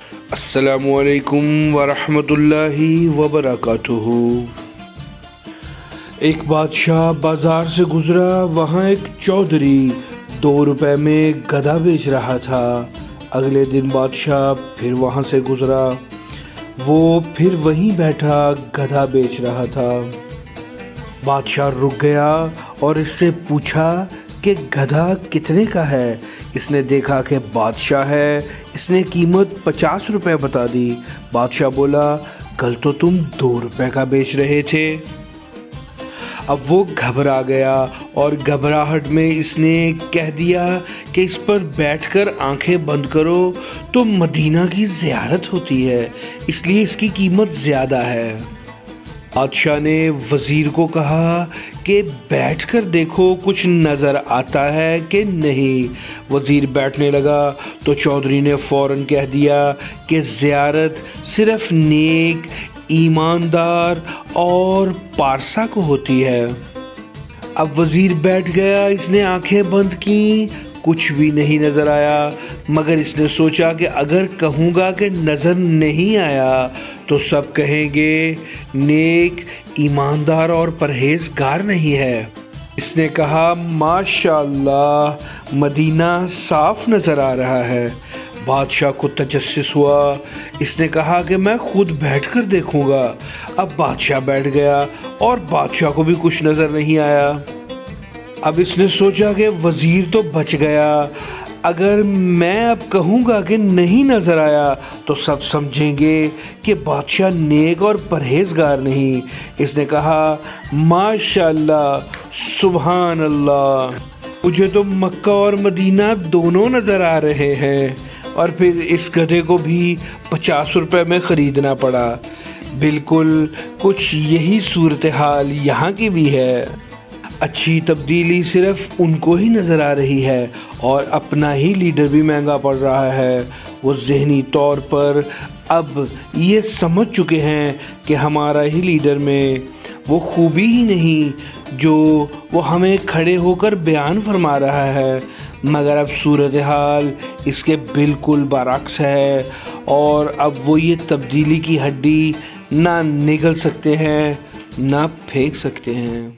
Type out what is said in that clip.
السلام علیکم ورحمۃ اللہ وبرکاتہ۔ ایک بادشاہ بازار سے گزرا، وہاں ایک چودھری 2 روپے میں گدھا بیچ رہا تھا۔ اگلے دن بادشاہ پھر وہاں سے گزرا، وہ پھر وہیں بیٹھا گدھا بیچ رہا تھا۔ بادشاہ رک گیا اور اس سے پوچھا کہ گدھا کتنے کا ہے؟ اس نے دیکھا کہ بادشاہ ہے، اس نے قیمت 50 روپے بتا دی۔ بادشاہ بولا، کل تو تم 2 روپے کا بیچ رہے تھے۔ اب وہ گھبرا گیا اور گھبراہٹ میں اس نے کہہ دیا کہ اس پر بیٹھ کر آنکھیں بند کرو تو مدینہ کی زیارت ہوتی ہے، اس لیے اس کی قیمت زیادہ ہے۔ بادشاہ نے وزیر کو کہا کہ بیٹھ کر دیکھو کچھ نظر آتا ہے کہ نہیں۔ وزیر بیٹھنے لگا تو چودھری نے فوراً کہہ دیا کہ زیارت صرف نیک، ایماندار اور پارسا کو ہوتی ہے۔ اب وزیر بیٹھ گیا، اس نے آنکھیں بند کی، کچھ بھی نہیں نظر آیا، مگر اس نے سوچا کہ اگر کہوں گا کہ نظر نہیں آیا تو سب کہیں گے نیک، ایماندار اور پرہیزگار نہیں ہے۔ اس نے کہا، ماشاءاللہ مدینہ صاف نظر آ رہا ہے۔ بادشاہ کو تجسس ہوا، اس نے کہا کہ میں خود بیٹھ کر دیکھوں گا۔ اب بادشاہ بیٹھ گیا اور بادشاہ کو بھی کچھ نظر نہیں آیا۔ اب اس نے سوچا کہ وزیر تو بچ گیا، اگر میں اب کہوں گا کہ نہیں نظر آیا تو سب سمجھیں گے کہ بادشاہ نیک اور پرہیزگار نہیں۔ اس نے کہا، ماشاءاللہ سبحان اللہ، مجھے تو مکہ اور مدینہ دونوں نظر آ رہے ہیں۔ اور پھر اس گدھے کو بھی 50 روپے میں خریدنا پڑا۔ بالکل کچھ یہی صورتحال یہاں کی بھی ہے۔ اچھی تبدیلی صرف ان کو ہی نظر آ رہی ہے اور اپنا ہی لیڈر بھی مہنگا پڑ رہا ہے۔ وہ ذہنی طور پر اب یہ سمجھ چکے ہیں کہ ہمارا ہی لیڈر میں وہ خوبی ہی نہیں جو وہ ہمیں کھڑے ہو کر بیان فرما رہا ہے، مگر اب صورتحال اس کے بالکل برعکس ہے اور اب وہ یہ تبدیلی کی ہڈی نہ نگل سکتے ہیں نہ پھینک سکتے ہیں۔